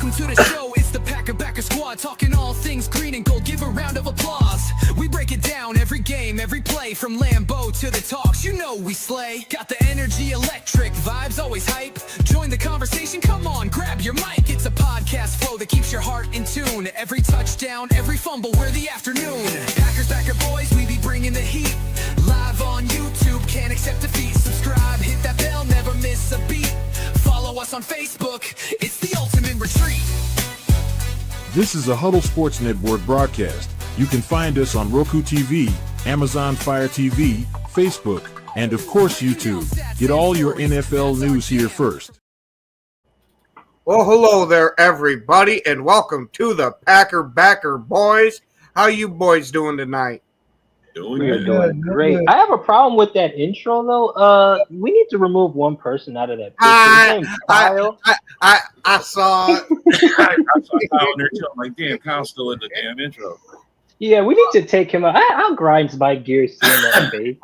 Welcome to the show, it's the Packer Backer Squad, talking all things green and gold. Give a round of applause. We break it down every game, every play, from Lambeau to the talks. You know we slay. Got the energy, electric vibes, always hype. Join the conversation, come on, grab your mic. It's a podcast flow that keeps your heart in tune. Every touchdown, every fumble, we're the afternoon. Packers Backer boys, we be bringing the heat. Live on YouTube, can't accept defeat. Subscribe, hit that bell, never miss a beat. Follow us on Facebook, it's the ultimate retreat. This is a Huddle Sports Network broadcast. You can find us on Roku TV, Amazon Fire TV, Facebook, and of course YouTube. Get all your NFL news here first. Well, hello there, everybody, and welcome to the Packer Backer boys. How you boys doing tonight? We're doing great. I have a problem with that intro, though. We need to remove one person out of that picture. I saw it. I saw Kyle in there too. I'm like, damn, Kyle's still in the damn intro. Yeah, we need to take him out. I'll grind my gears seeing that face.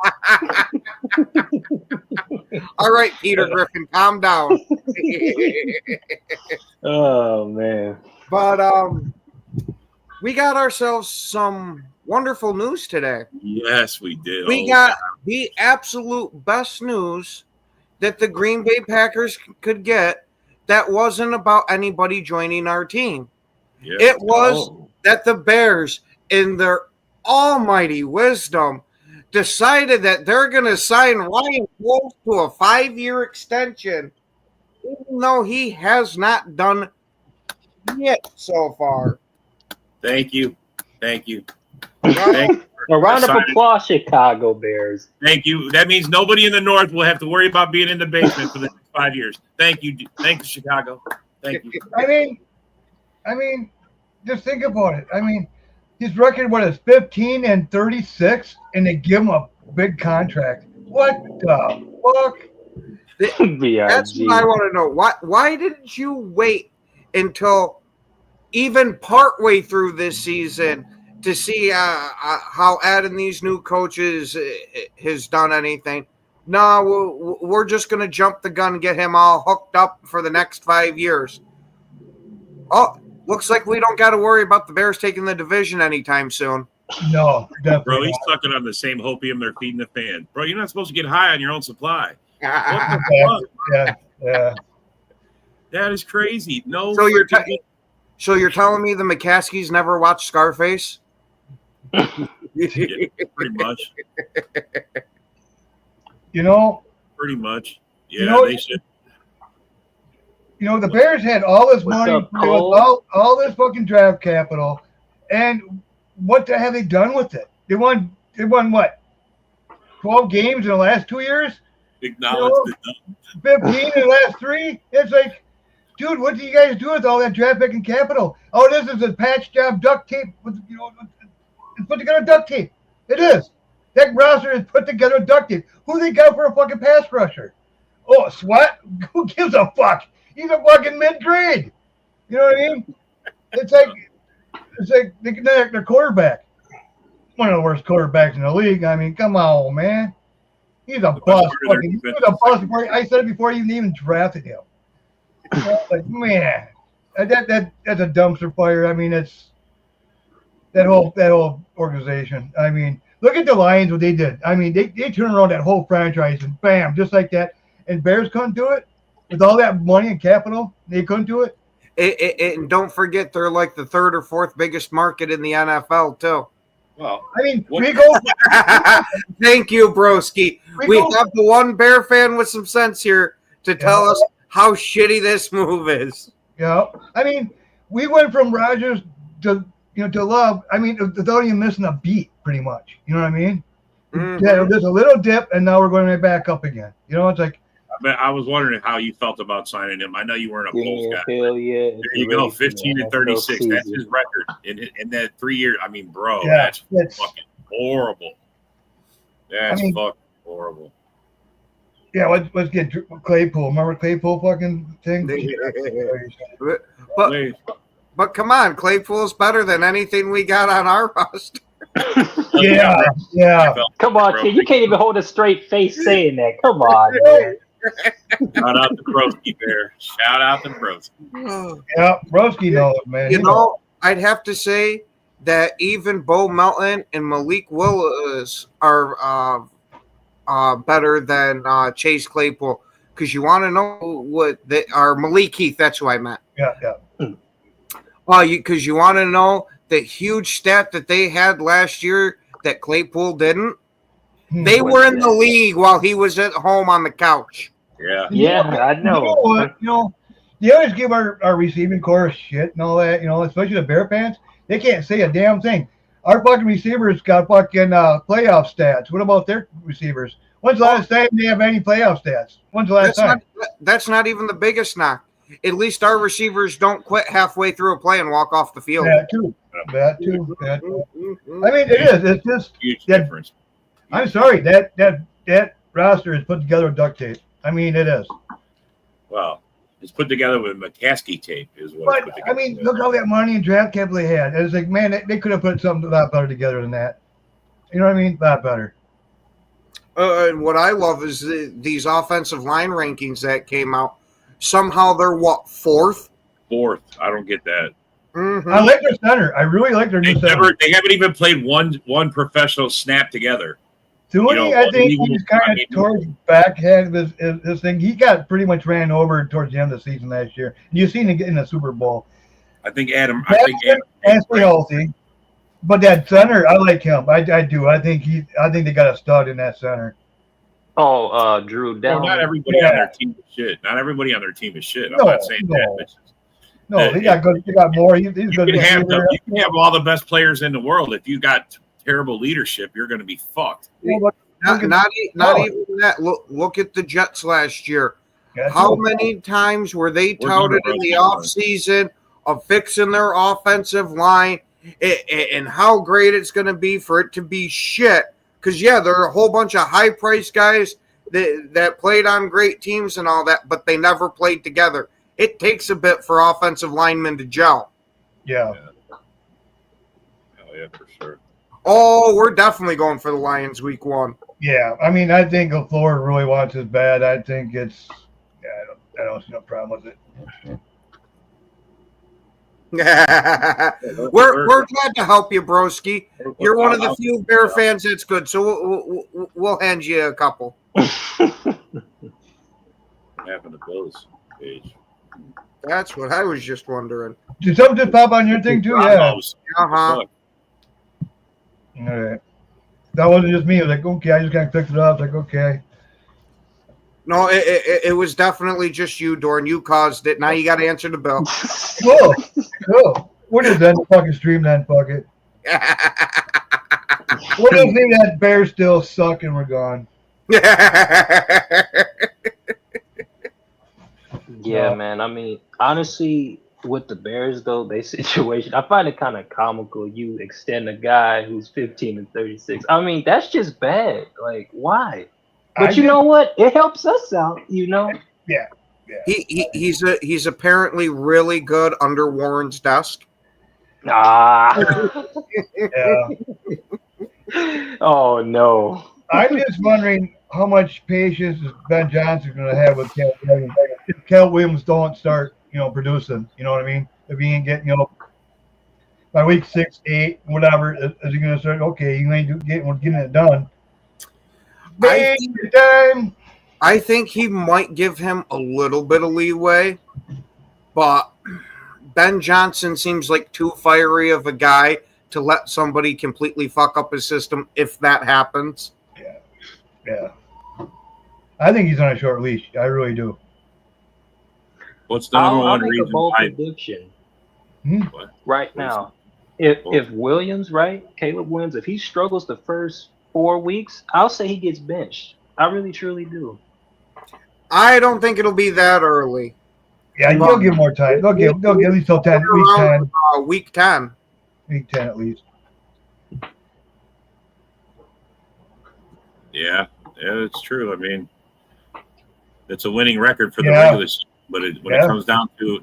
All right, Peter Griffin, calm down. Oh, man. But we got ourselves some wonderful news today. Yes, we did. We got the absolute best news that the Green Bay Packers could get that wasn't about anybody joining our team. Yes. It was that the Bears, in their almighty wisdom, decided that they're going to sign Ryan Wolf to a 5-year extension, even though he has not done yet so far. Thank you. Right? A round of applause, Chicago Bears. Thank you. That means nobody in the North will have to worry about being in the basement for the next 5 years. Thank you. Thank you, Chicago. Thank you. I mean, just think about it. I mean, his record, is 15-36, and they give him a big contract. What the fuck? That's what I want to know. Why didn't you wait until even partway through this season to see how adding these new coaches has done anything? No, we're just going to jump the gun and get him all hooked up for the next 5 years. Oh, looks like we don't got to worry about the Bears taking the division anytime soon. No, definitely Bro, he's not. sucking on the same hopium they're feeding the fan. Bro, you're not supposed to get high on your own supply. What So the fuck? Yeah. That is crazy. No. you're telling me the McCaskies never watched Scarface? Yeah, pretty much. Pretty much. Yeah, they should. The Bears had all this money, all this fucking draft capital, and what the hell have they done with it? They won what? 12 games in the last 2 years? Acknowledge 15 in the last 3? It's like, dude, what do you guys do with all that draft pick and capital? Oh, this is a patch job duct tape. It's put together duct tape. It is. That roster is put together duct tape. Who they got for a fucking pass rusher? Oh, Sweat? Who gives a fuck? He's a fucking mid-grade. You know what I mean? It's like their quarterback. One of the worst quarterbacks in the league. I mean, come on, man. He's a bust. He was a bust before. I said it before you even drafted him. Like, man, that's a dumpster fire. I mean, it's that whole organization. I mean, look at the Lions, what they did. I mean, they turned around that whole franchise and bam, just like that. And Bears couldn't do it with all that money and capital. They couldn't do it. And don't forget, they're like the third or fourth biggest market in the NFL too. Well, I mean, we go. Thank you, broski. We have the one Bear fan with some sense here to tell us how shitty this move is. Yeah, I mean, we went from Rodgers to Love. I mean, without even missing a beat, pretty much. You know what I mean? Mm-hmm. Yeah, there's a little dip, and now we're going right back up again. It's like. I was wondering how you felt about signing him. I know you weren't a Bulls guy. Hell yeah. There you go, 15-36. That's his record in that 3 years. I mean, bro, that's fucking horrible. That's fucking horrible. Yeah, let's get Claypool. Remember Claypool fucking thing? But come on, Claypool's better than anything we got on our roster. Yeah. Come on, kid. You can't even hold a straight face saying that. Come on, man. Shout out to Broski Bear. Shout out to Broski. Yeah, Broski knows, man. You know, I'd have to say that even Bo Melton and Malik Willis are better than Chase Claypool. Because you want to know what they are. Malik Heath, that's who I meant. Yeah. Because you want to know the huge stat that they had last year that Claypool didn't. They were in the league while he was at home on the couch. Yeah, I know. You know what? You know, they always give our receiving core shit and all that, you know, especially the Bear fans. They can't say a damn thing. Our fucking receivers got fucking playoff stats. What about their receivers? When's the last time they have any playoff stats? When's the last time? That's not even the biggest knock. At least our receivers don't quit halfway through a play and walk off the field. That too. I mean, it is. It's just huge difference. I'm sorry. That roster is put together with duct tape. I mean, it is. Well, it's put together with McCaskey tape, is what. But it's put together. I mean, look how that money and draft capital they had. It's like, man, they could have put something a lot better together than that. You know what I mean? A lot better. And what I love is these offensive line rankings that came out. Somehow they're what, fourth? Fourth. I don't get that. Mm-hmm. I like their center. I really like their new center. They haven't even played one professional snap together. Thuney, I think he's kind of towards backhand of this thing. He got pretty much ran over towards the end of the season last year. And you've seen him get in the Super Bowl. I think Adam has to be healthy. But that center, I like him. I do. I think they got a stud in that center. Oh, Drew Dillon. Not everybody on their team is shit. Not everybody on their team is shit. I'm not saying that. No, he got good. He got more. He's good. You can have all the best players in the world. If you got terrible leadership, you're going to be fucked. Not even that. Look at the Jets last year. How many times were they touted in the offseason of fixing their offensive line and how great it's going to be for it to be shit? Because, yeah, there are a whole bunch of high-priced guys that played on great teams and all that, but they never played together. It takes a bit for offensive linemen to gel. Yeah. Oh, yeah, for sure. Oh, we're definitely going for the Lions week 1. Yeah, I mean, I think LaFleur really wants it bad. I think it's I don't see no problem with it. we're glad to help you, broski. You're one of the few Bear fans that's good, so we'll hand you a couple. What happened to Bill's page? That's what I was just wondering. Did something just pop on your thing too? Yeah. Uh-huh. All right. That wasn't just me. I was like, okay, I just kind of clicked it off. Like, okay. No, it was definitely just you, Dorn. You caused it. Now you got to answer the bell. Cool. What is that fucking stream then? Fuck it. What do you think that Bears still suck and we're gone? Yeah, man. I mean, honestly, with the Bears, though, their situation, I find it kind of comical. You extend a guy who's 15 and 36. I mean, that's just bad. Like, why? But you know what? It helps us out, you know? Yeah. He's apparently really good under Warren's desk. Yeah. Oh, no. I'm just wondering how much patience is Ben Johnson going to have with Cal Williams. If Cal Williams don't start, producing, you know what I mean? If he ain't getting, by week 6, 8, whatever, is he going to start? Okay, you ain't getting it done. I think he might give him a little bit of leeway, but Ben Johnson seems like too fiery of a guy to let somebody completely fuck up his system if that happens. Yeah. I think he's on a short leash. I really do. What's the number one make reason? A bold prediction right now. If Williams, Caleb Williams, if he struggles the first 4 weeks, I'll say he gets benched. I really, truly do. I don't think it'll be that early. Yeah, you'll give more time. They'll give at least till 10. Week 10. Week 10 at least. Yeah, it's true. I mean, it's a winning record for the regular season, but when it comes down to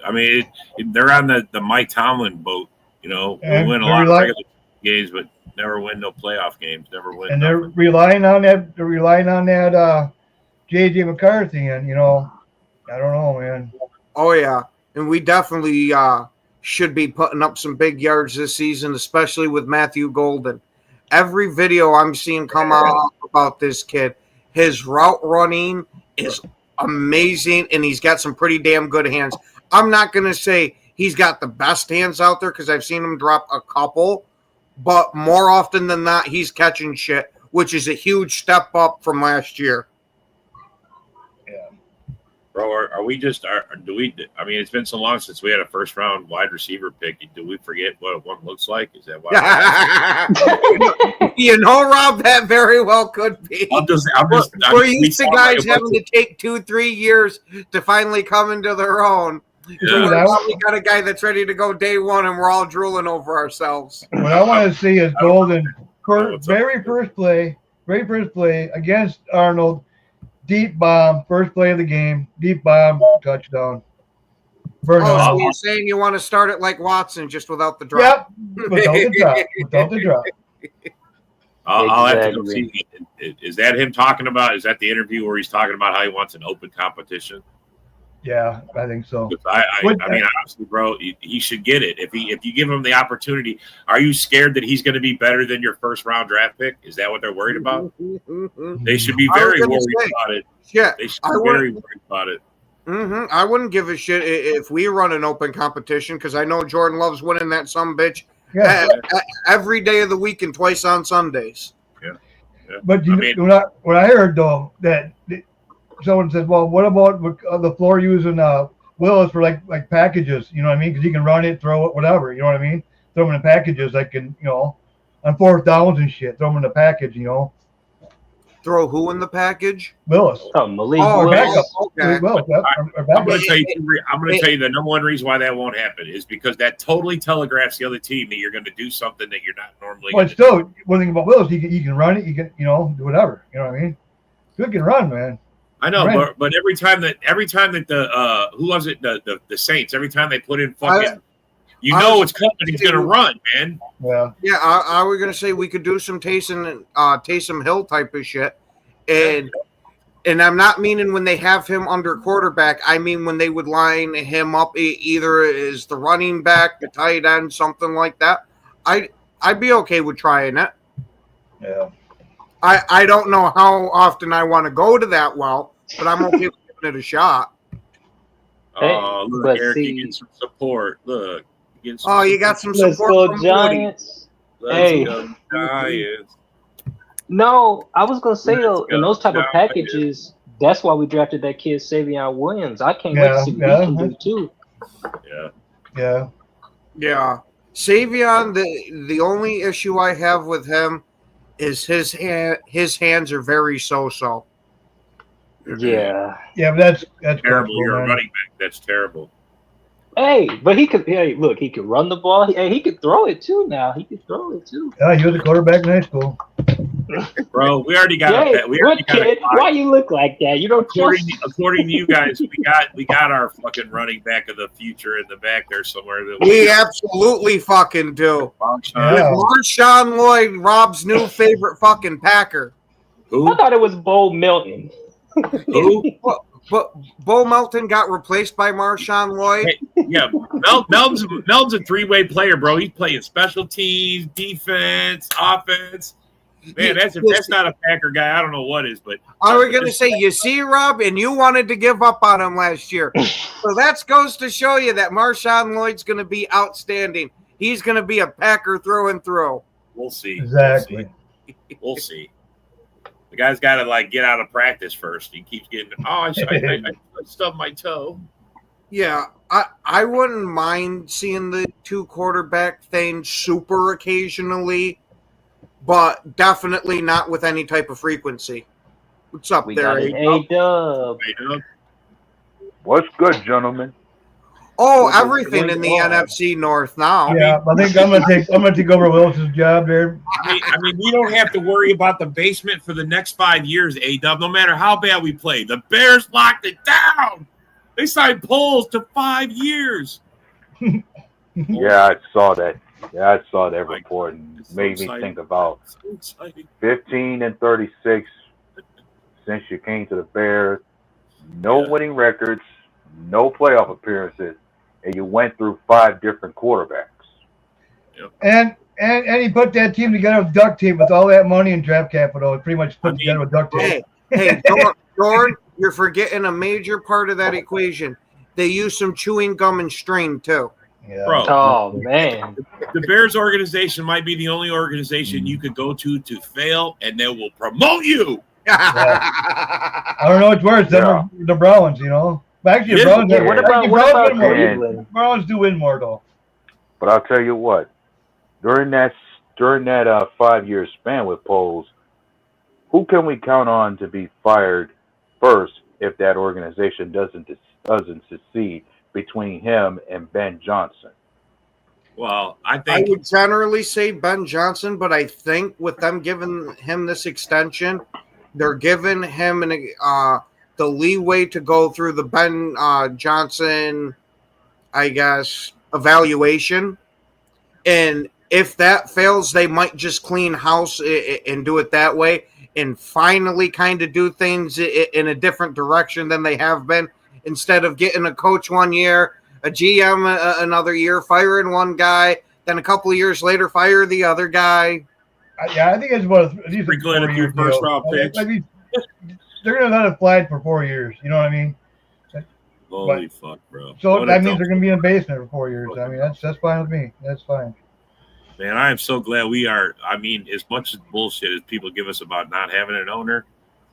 I mean, they're on the Mike Tomlin boat. We win a lot of regular games, but never win no playoff games. Never win. And they're relying on that. They're relying on that J.J. McCarthy, and I don't know, man. Oh yeah, and we definitely should be putting up some big yards this season, especially with Matthew Golden. Every video I'm seeing come out about this kid, his route running is amazing, and he's got some pretty damn good hands. I'm not going to say he's got the best hands out there because I've seen him drop a couple, but more often than not, he's catching shit, which is a huge step up from last year. Bro, are we just do we? I mean, it's been so long since we had a first round wide receiver pick. Do we forget what one looks like? Is that why? Rob, that very well could be. We're used to guys having to take 2-3 years to finally come into their own. Yeah. We got a guy that's ready to go day one, and we're all drooling over ourselves. What I want to see is Golden very first play against Arnold. Deep bomb, first play of the game. Deep bomb, touchdown. So you're saying you want to start it like Watson, just without the drop? Yep, without the drop. I'll have to go see. Is that him talking about? Is that the interview where he's talking about how he wants an open competition? Yeah, I think so. I mean, honestly, bro, he should get it. If you give him the opportunity, are you scared that he's going to be better than your first round draft pick? Is that what they're worried about? They should be very worried about it. Yeah, they should be very worried about it. I wouldn't give a shit if we run an open competition because I know Jordan loves winning that sumbitch every day of the week and twice on Sundays. Yeah. But what I heard though that. Someone said, "Well, what about the floor using Willis for like packages? You know what I mean? Because he can run it, throw it, whatever. You know what I mean? Throw them in packages. I can, on fourth downs and shit. Throw them in the package. Throw who in the package? Willis. Oh, Malik Willis. Backup. Okay. Willis, I'm going to tell you the number one reason why that won't happen is because that totally telegraphs the other team that you're going to do something that you're not normally. But still, one thing about Willis, he can run it. He can, do whatever. You know what I mean? He can run, man. I know, but every time that the who was it the Saints, every time they put in fucking, it's coming, he's gonna run, man. Yeah. I was gonna say we could do some Taysom Hill type of shit, and I'm not meaning when they have him under quarterback. I mean when they would line him up either as the running back, the tight end, something like that. I'd be okay with trying it. Yeah. I don't know how often I want to go to that well, but I'm okay with giving it a shot. Oh, look, Eric, you get some support. Look. You got some Let's support. go Giants. Let's go Giants. No, I was going to say, though, in those type of packages, that's why we drafted that kid, Savion Williams. I can't wait to see what he can do, too. Yeah. Savion, the only issue I have with him is his hands are very so-so. Yeah, but that's terrible. You're a running back. That's terrible. Hey, but he could. Hey, look, he could run the ball. He could throw it too. Now he could throw it too. Yeah, he was a quarterback in high school. Bro, we already got that. Why you look like that? You don't. According to you guys, we got our fucking running back of the future in the back there somewhere. We absolutely fucking do. Marshawn Lloyd, Rob's new favorite fucking Packer. Who? I thought it was Bo Melton. Who? But Bo Melton got replaced by Marshawn Lloyd. Yeah, Melton's a three-way player, bro. He's playing special teams, defense, offense. Man, that's not a Packer guy. I don't know what is, but I was going to say, you see, Rob, and you wanted to give up on him last year. So that goes to show you that Marshawn Lloyd's going to be outstanding. He's going to be a Packer through and through. We'll see. Exactly. We'll see. The guy's got to get out of practice first. He keeps getting. I stubbed my toe. Yeah, I wouldn't mind seeing the two quarterback thing super occasionally, but definitely not with any type of frequency. What's up there, A-Dub? What's good, gentlemen? Oh, everything in the NFC North now. Yeah, I think I'm gonna take over Willis's job there. I mean, we don't have to worry about the basement for the next 5 years, A-Dub, no matter how bad we play. The Bears locked it down. They signed Poles to 5 years. Yeah, I saw that. Yeah, I saw that report and made me think about 15 and 36 since you came to the Bears. No winning records, no playoff appearances, and you went through 5 different quarterbacks. And he put that team together with duct tape with all that money and draft capital. It pretty much put together with duct tape. Hey, Jordan, you're forgetting a major part of that equation. They use some chewing gum and string too. Yeah. Bro, Oh man, the Bears organization might be the only organization you could go to fail, and they will promote you. I don't know what's worse than the Browns, you know. But actually, the Browns, what about Cleveland? Browns do win more though. But I'll tell you what, during that 5-year span with Poles, who can we count on to be fired first if that organization doesn't succeed between him and Ben Johnson? Well, I I would generally say Ben Johnson, but I think with them giving him this extension, they're giving him the leeway to go through the Ben Johnson, I guess, evaluation. And if that fails, they might just clean house and do it that way and finally kind of do things in a different direction than they have been. Instead of getting a coach 1 year, a GM another year, firing one guy, then a couple of years later, fire the other guy. I think it's about at least a 4 year first round picks. I mean, they're going to let it fly for 4 years. You know what I mean? Holy fuck, bro. So that means they're going to be in the basement for 4 years. I mean, that's fine with me. That's fine. Man, I am so glad we are. I mean, as much as bullshit as people give us about not having an owner,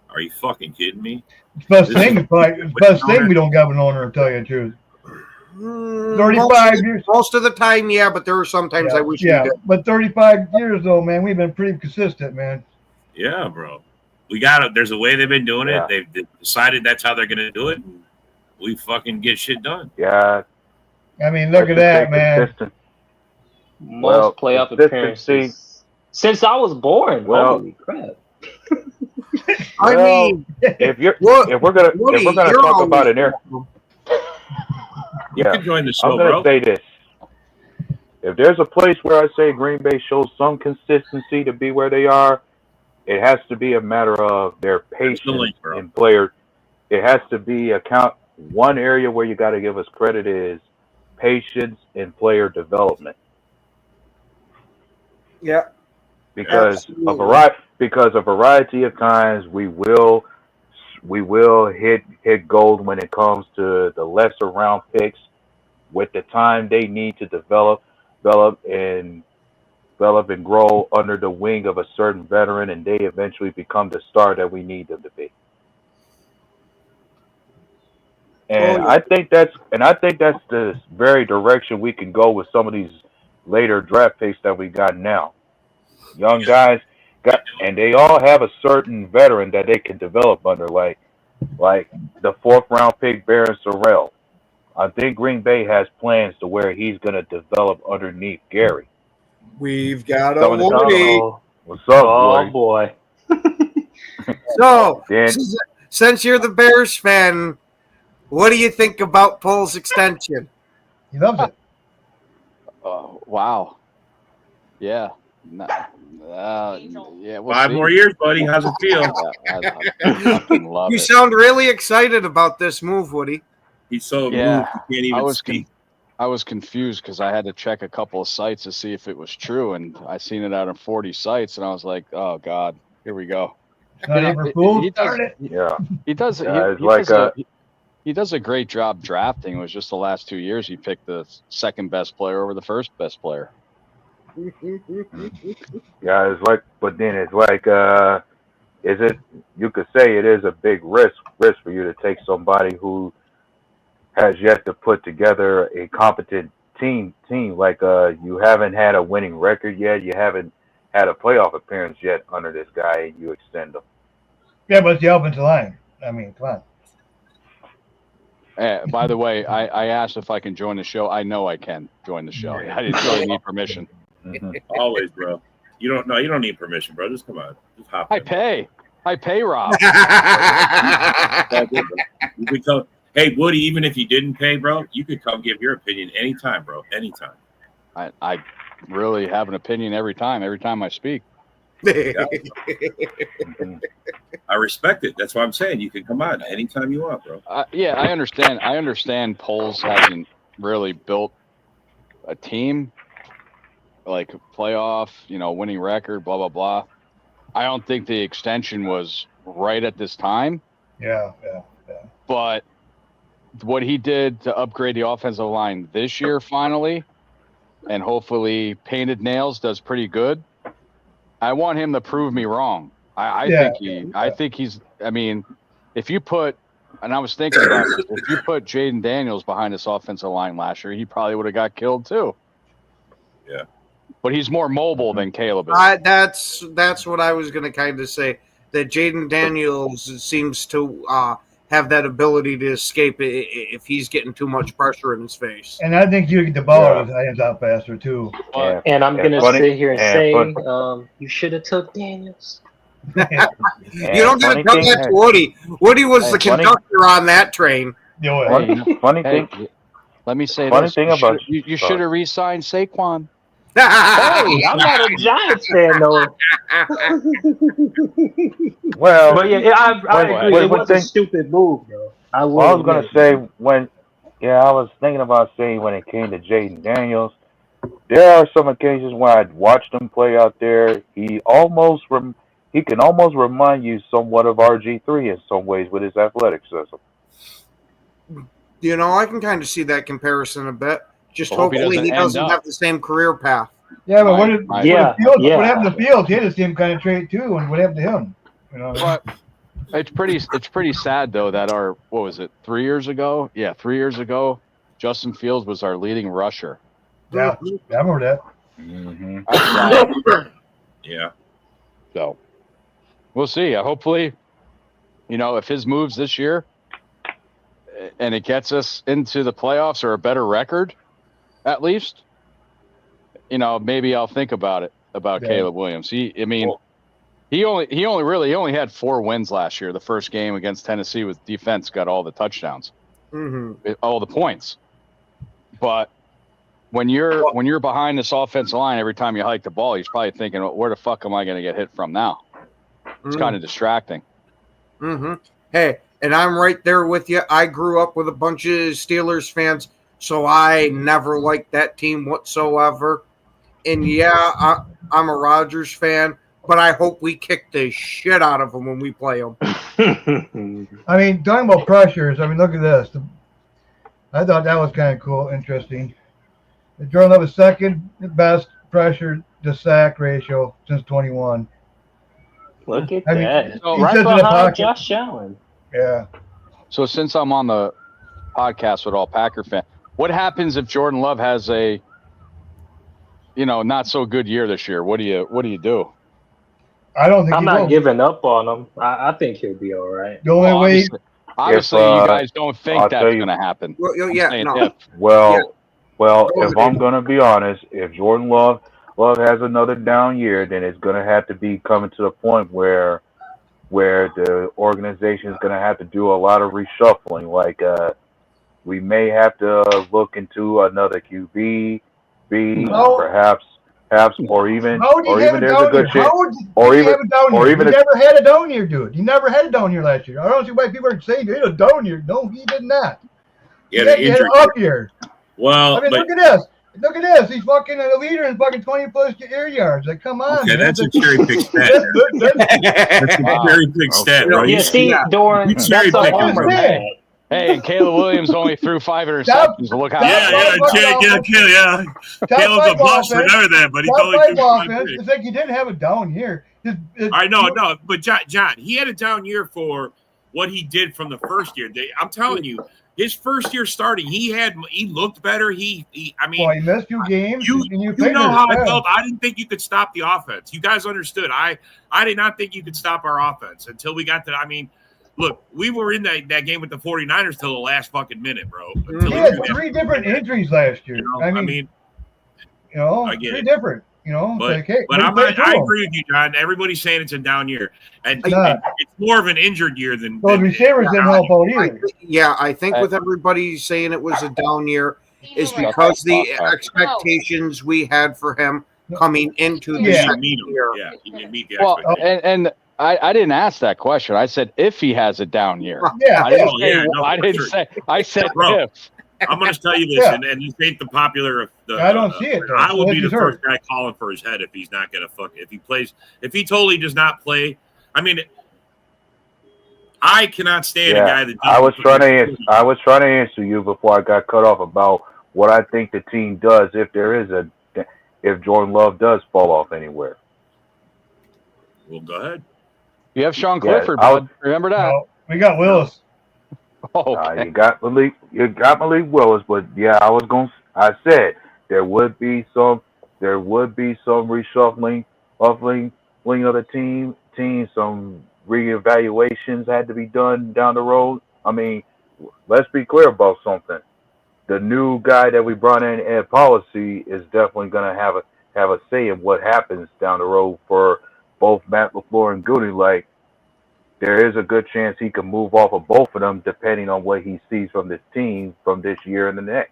are you fucking kidding me? It's best thing we don't have an owner, to tell you the truth. 35 years. Most of the time, yeah, but there are some times I wish we did. But 35 years, though, man, we've been pretty consistent, man. Yeah, bro. We got it. There's a way they've been doing it. They've decided that's how they're going to do it. And we fucking get shit done. Yeah. I mean, look at that, man. Most playoff appearances since I was born. Holy crap! I mean, if we're gonna talk about an area, you can join the show, I'm gonna say this: if there's a place where I say Green Bay shows some consistency to be where they are, it has to be a matter of their patience in player. It has to be one area where you got to give us credit is patience in player development. Yeah, because a variety of times we will hit gold when it comes to the lesser round picks with the time they need to develop and grow under the wing of a certain veteran, and they eventually become the star that we need them to be. And I think that's the very direction we can go with some of these later draft picks that we got now. Young guys and they all have a certain veteran that they can develop under, like the 4th round pick Barron Sorrell. I think Green Bay has plans to where he's going to develop underneath Gary. We've got a Woody. What's up, boy? So, since you're the Bears fan, what do you think about Poles' extension? He loves it. Oh, wow. Yeah. Yeah. 5 more years, buddy. How's it feel? I fucking love You it. sound really excited about this move, Woody. He's so moved, he can't even speak. I was confused because I had to check a couple of sites to see if it was true, and I seen it out of 40 sites, and I was like, "Oh God, here we go." He does a great job drafting. It was just the last 2 years he picked the second best player over the first best player. Yeah, you could say it is a big risk for you to take somebody who has yet to put together a competent team. Like you haven't had a winning record yet, you haven't had a playoff appearance yet under this guy, and you extend them. Yeah, but it's the offensive line. I mean, come on. By the way, I asked if I can join the show. I know I can join the show. I didn't really need permission. Always, bro. You don't need permission, bro. Just come on. Just hop in. I pay Rob. You could come. Hey, Woody, even if you didn't pay, bro, you could come give your opinion anytime, bro. Anytime. I really have an opinion every time I speak. I respect it. That's why I'm saying you can come on anytime you want, bro. Yeah, I understand. I understand Poles hasn't really built a team, like a playoff, winning record, blah, blah, blah. I don't think the extension was right at this time. Yeah. But what he did to upgrade the offensive line this year finally, and hopefully Painted Nails does pretty good. I want him to prove me wrong. I think he's. I mean, if you put, and I was thinking about this, if you put Jaden Daniels behind this offensive line last year, he probably would have got killed too. Yeah. But he's more mobile than Caleb is. That's what I was going to kind of say. That Jaden Daniels seems to have that ability to escape if he's getting too much pressure in his face. And I think you get the ball out of his hands out faster too. And I'm gonna sit here and say, you should have took Daniels. You don't get to tell that to Woody. Woody was the conductor on that train. Funny thing. Let me say funny this. Thing about you should have re-signed Saquon. Hey, I'm not a Giants fan though. Well, but yeah, I agree. It was a stupid move, bro. I was gonna say I was thinking about saying when it came to Jaden Daniels, there are some occasions when I'd watched him play out there. He can almost remind you somewhat of RG3 in some ways with his athleticism. I can kind of see that comparison a bit. Just hopefully he doesn't have the same career path. Yeah, but what happened to Fields? He had the same kind of trait too, and what happened to him? But it's pretty sad though that 3 years ago? Yeah, 3 years ago, Justin Fields was our leading rusher. Yeah, I remember that. Mm-hmm. Yeah. So we'll see. Hopefully, if his moves this year and it gets us into the playoffs or a better record, at least, maybe I'll think about Caleb Williams. He only had 4 wins last year. The first game against Tennessee with defense got all the touchdowns, all the points. But when you're behind this offensive line, every time you hike the ball, he's probably thinking, where the fuck am I going to get hit from now? It's kind of distracting. Hey, and I'm right there with you. I grew up with a bunch of Steelers fans, so I never liked that team whatsoever. And I'm a Rodgers fan, but I hope we kick the shit out of them when we play them. I mean, talking about pressures, look at this. I thought that was kind of cool, interesting. Jordan Love is second best pressure to sack ratio since 21. Look at that. So right behind Josh Allen. Yeah. So since I'm on the podcast with all Packer fans, what happens if Jordan Love has a not so good year this year? What do you do? I don't think I'm not giving up on him. I think he'll be all right. The only way obviously you guys don't think that's going to happen. Well, if I'm going to be honest, if Jordan Love has another down year, then it's going to have to be coming to the point where the organization is going to have to do a lot of reshuffling. Like we may have to look into another QB, perhaps, or even there's a good chance, he never had a down year, dude. He never had a down year last year. I don't see why people are saying he had a down year. No, he did not. He had an up year. Well, look at this. Look at this. He's fucking a leader in fucking 20+ air yards. Like, come on. Okay, that's a cherry pick stat. That's a cherry pick stat, bro. You see, Doran, that's a homer, man. Hey, Caleb Williams only threw 5 interceptions. Look how Caleb's a boss for everything, but he's only offense. It's like he didn't have a down year. I know, but John, he had a down year for what he did from the first year. I'm telling you, his first year starting, he looked better. He missed 2 games. You know how I felt. I didn't think you could stop the offense. You guys understood. I did not think you could stop our offense until we got to. Look, we were in that game with the 49ers till the last fucking minute, bro. He had 3 different injuries last year. I three different. But I agree with you, John. Everybody's saying it's a down year, and it's more of an injured year than. Those receivers didn't help out either. I think with everybody saying it was a down year is because the expectations we had for him coming into the He didn't second meet him. year. Yeah, he didn't meet the Well, expectations. and I didn't ask that question. I said if he has a down year. Yeah, I didn't Oh, say. yeah, no, I for didn't sure. say. I said Bro. if. I'm going to tell you this, Yeah. and this ain't the popular. I don't see it, though. I will So be the he's hurt. first guy calling for his head if he's not going to fuck. If he plays, if he totally does not play. I mean, I cannot stand a guy that. I was trying to answer you before I got cut off about what I think the team does if Jordan Love does fall off anywhere. Well, go ahead. You have Sean Yeah, Clifford, bud. Remember that? No, we got Willis. Okay. You got Malik Willis, but yeah, I said there would be some reshuffling of the team, some reevaluations had to be done down the road. I mean, let's be clear about something. The new guy that we brought in at policy is definitely going to have a say in what happens down the road for both Matt LaFleur and Goody. Like, there is a good chance he can move off of both of them depending on what he sees from this team from this year and the next.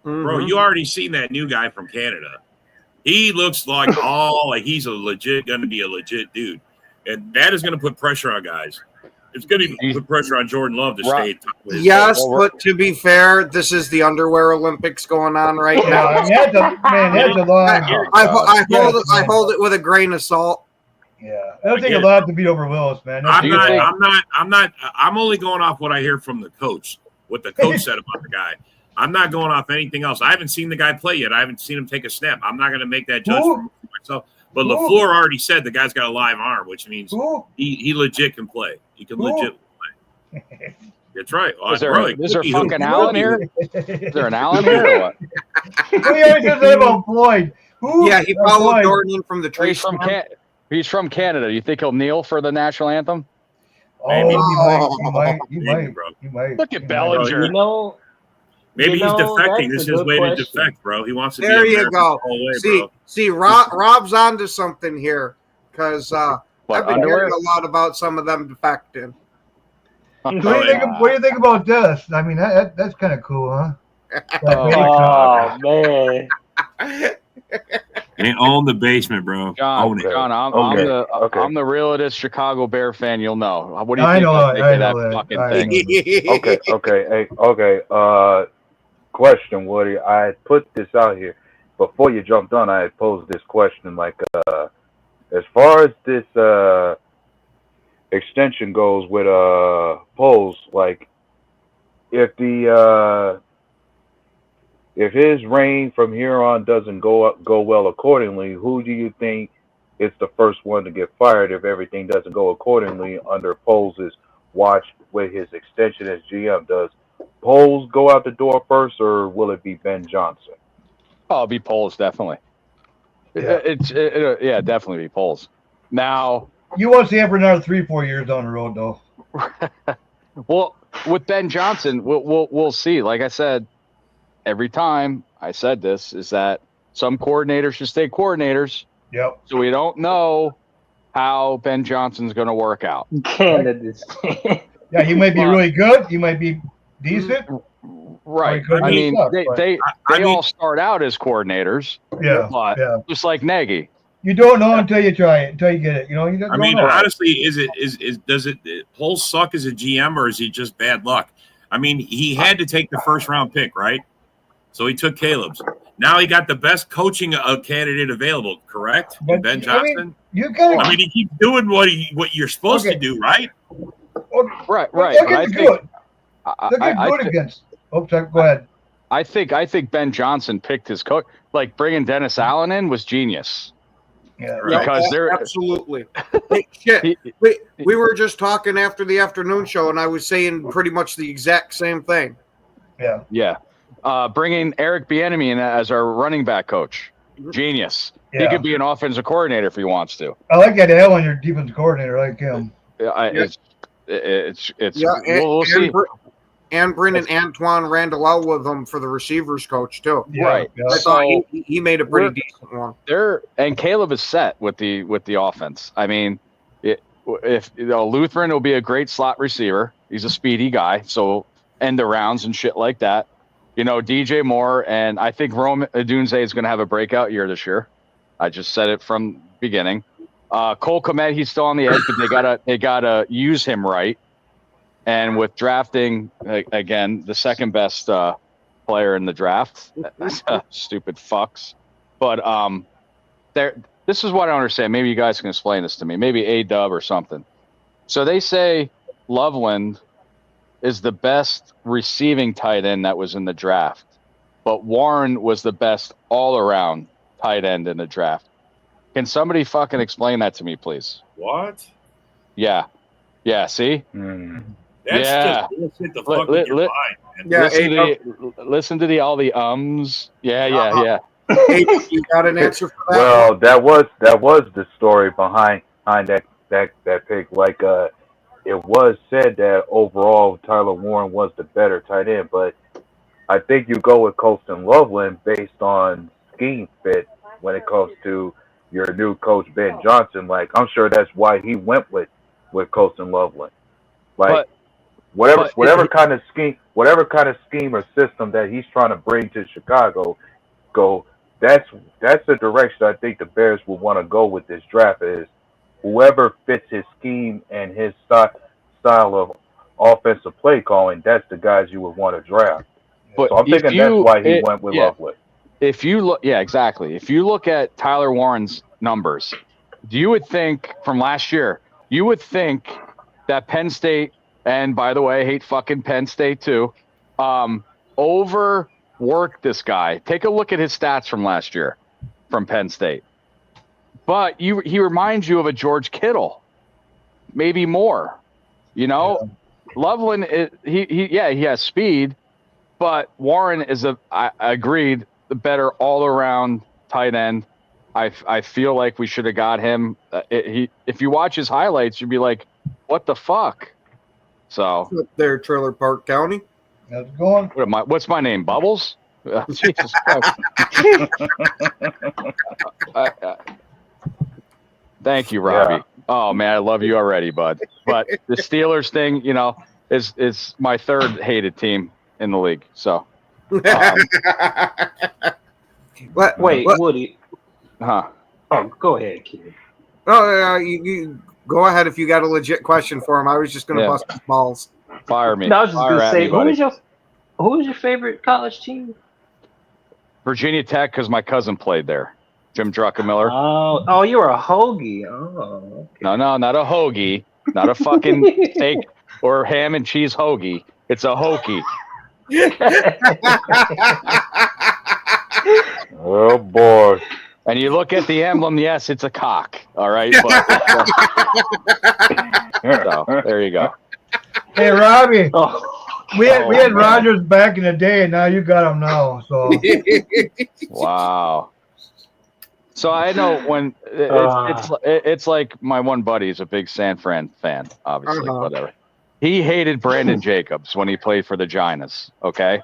Bro, you already seen that new guy from Canada. He looks like he's going to be a legit dude. And that is going to put pressure on guys. It's going to put pressure on Jordan Love to stay top of his Yes, game. but to be fair, this is the underwear Olympics going on right now. Yeah, that's a long. I hold it with a grain of salt. Yeah, that'll take a lot to beat over Willis, man. I'm only going off what I hear from the coach, what the coach said about the guy. I'm not going off anything else. I haven't seen the guy play yet. I haven't seen him take a snap. I'm not going to make that judgment for myself. But LaFleur already said the guy's got a live arm, which means he legit can play. He can legit play. That's right. Is there fucking Allen here? Is there an Allen here or what? He always says that about Floyd. Yeah, he followed Jordan from the tree. He's from Canada. You think he'll kneel for the national anthem? He might. Look at Bellinger. Maybe he's defecting. This is his way to defect, bro. He wants to be There you American go. the whole way, See, Rob's onto something here because I've been hearing a lot about some of them defecting. What do you think about this? I mean, that's kind of cool, huh? Oh man. They own the basement, bro. John, I'm the realest Chicago Bear fan you'll know. What do you think of that fucking thing? Okay. Question, Woody. I put this out here before you jumped on. I had posed this question, like, as far as this extension goes with Poles, like, if his reign from here on doesn't go well accordingly, who do you think is the first one to get fired if everything doesn't go accordingly under Poles' watch with his extension as GM? Does Poles go out the door first, or will it be Ben Johnson? Oh, it'll be Poles, definitely. Yeah, definitely be Poles. Now, you want to see him for another 3-4 years down the road, though. Well, with Ben Johnson, we'll see. Like I said, every time I said this is that some coordinators should stay coordinators. Yep. So we don't know how Ben Johnson's going to work out. Yeah, he might be really good. He might be decent. Right. I mean, they all start out as coordinators. Yeah. But just like Nagy. You don't know until you try it, until you get it. You know. Honestly, does Poles suck as a GM, or is he just bad luck? I mean, he had to take the first round pick, right? So he took Caleb's. Now he got the best coaching candidate available, correct? Ben Johnson. I mean, he keeps doing what you're supposed to do, right? Right. Go ahead. I think Ben Johnson picked his coach. Like bringing Dennis Allen in was genius. Yeah, because they're absolutely. We were just talking after the afternoon show, and I was saying pretty much the exact same thing. Yeah. Bringing Eric Bieniemy in as our running back coach, genius. Yeah. He could be an offensive coordinator if he wants to. I like that Allen, your defense coordinator. I like him. We'll see. And bringing Antoine Randall out with him for the receivers coach too. Right. I thought he made a pretty decent one. And Caleb is set with the offense. I mean, if Lutheran will be a great slot receiver. He's a speedy guy, so end arounds and shit like that. DJ Moore, and I think Rome Odunze is going to have a breakout year this year. I just said it from the beginning. Cole Kmet, he's still on the edge, but they gotta use him right. And with drafting again, the second best player in the draft, stupid fucks. But this is what I don't understand. Maybe you guys can explain this to me. Maybe A-Dub or something. So they say Loveland is the best receiving tight end that was in the draft, but Warren was the best all-around tight end in the draft. Can somebody fucking explain that to me, please? What? Yeah. See? That's yeah. just bullshit the fuck with your mind, man. Yeah, listen to all the ums. Yeah. Hey, you got an answer for that? Well, that was the story behind that pick. Like, it was said that overall Tyler Warren was the better tight end, but I think you go with Colston Loveland based on scheme fit when it comes to your new coach Ben Johnson. Like, I'm sure that's why he went with Colston Loveland. Like, whatever kind of scheme or system that he's trying to bring to Chicago, that's the direction I think the Bears will want to go with this draft. Is whoever fits his scheme and his style of offensive play calling, that's the guys you would want to draft. But so I'm thinking that's why he went with Loveland. If you look, exactly. If you look at Tyler Warren's numbers, you would think from last year, you would think that Penn State, and by the way, I hate fucking Penn State too, overworked this guy. Take a look at his stats from last year from Penn State. But he reminds you of a George Kittle, maybe more. Loveland, he has speed, but Warren is I agreed, the better all-around tight end. I feel like we should have got him. If you watch his highlights, you'd be like, what the fuck? So there, Trailer Park County. How's it going? What's my name? Bubbles? Jesus Christ. Thank you, Robbie. Yeah. Oh man, I love you already, bud. But the Steelers thing, is my third hated team in the league. So, wait, Woody. Huh? Oh, go ahead, kid. Oh, you go ahead if you got a legit question for him. I was just going to bust his balls. Fire me. No, I was just going to say, who was your favorite college team? Virginia Tech, because my cousin played there. Jim Druckenmiller. Oh, you were a hoagie. Oh, okay. No, not a hoagie. Not a fucking steak or ham and cheese hoagie. It's a Hokie. Oh, boy. And you look at the emblem, yes, it's a cock. All right? But, so, there you go. Hey, Robbie. We had Rodgers back in the day, and now you got him now. So. Wow. So I know when it's like my one buddy is a big San Fran fan, obviously, whatever. He hated Brandon Jacobs when he played for the Giants, okay?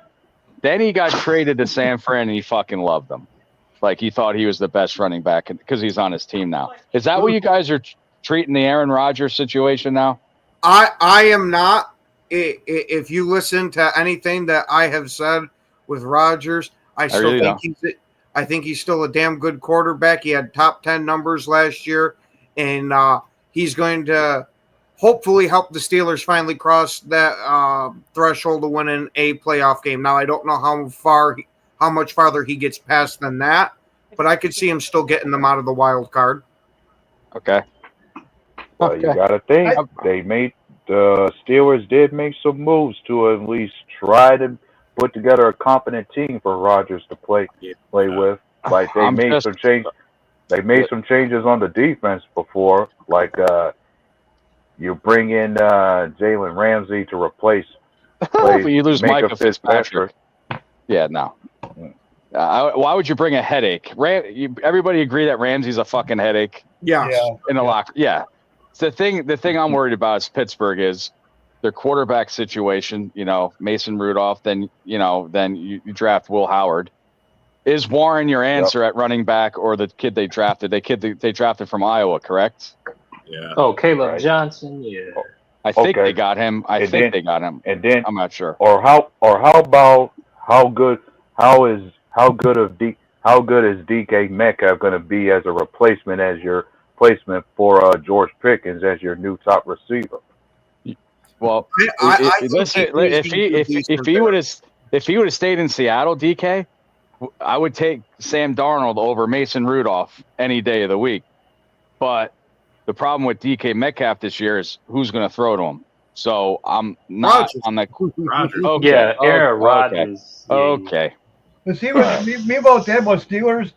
Then he got traded to San Fran and he fucking loved him. Like he thought he was the best running back because he's on his team now. Is that what you guys are treating the Aaron Rodgers situation now? I am not. If you listen to anything that I have said with Rodgers, I think he's still a damn good quarterback. He had top 10 numbers last year, and he's going to hopefully help the Steelers finally cross that threshold to winning a playoff game. Now, I don't know how much farther he gets past than that, but I could see him still getting them out of the wild card. Okay. Well, you got to think the Steelers did make some moves to at least try to put together a competent team for Rodgers to play with. Like they made some changes. They made some changes on the defense before. Like you bring in Jalen Ramsey to replace. You lose Micah Fitzpatrick. Yeah, no. Why would you bring a headache? Everybody agree that Ramsey's a fucking headache. Yeah. In the locker. Yeah. The thing I'm worried about is Pittsburgh is their quarterback situation. Mason Rudolph. Then you draft Will Howard. Is Warren your answer at running back or the kid they drafted? They drafted from Iowa, correct? Yeah. Oh, Caleb Johnson. Yeah. I think they got him. They got him. And then I'm not sure. Or how about how good how good is DK Metcalf going to be as a replacement, as your placement for George Pickens as your new top receiver? Well, listen, if he would have stayed in Seattle, DK, I would take Sam Darnold over Mason Rudolph any day of the week. But the problem with DK Metcalf this year is who's going to throw to him. So I'm not Rodgers. on that. Rodgers. Okay. Yeah, Aaron Okay. Rodgers. Yeah, Okay. But see what me about that about Steelers.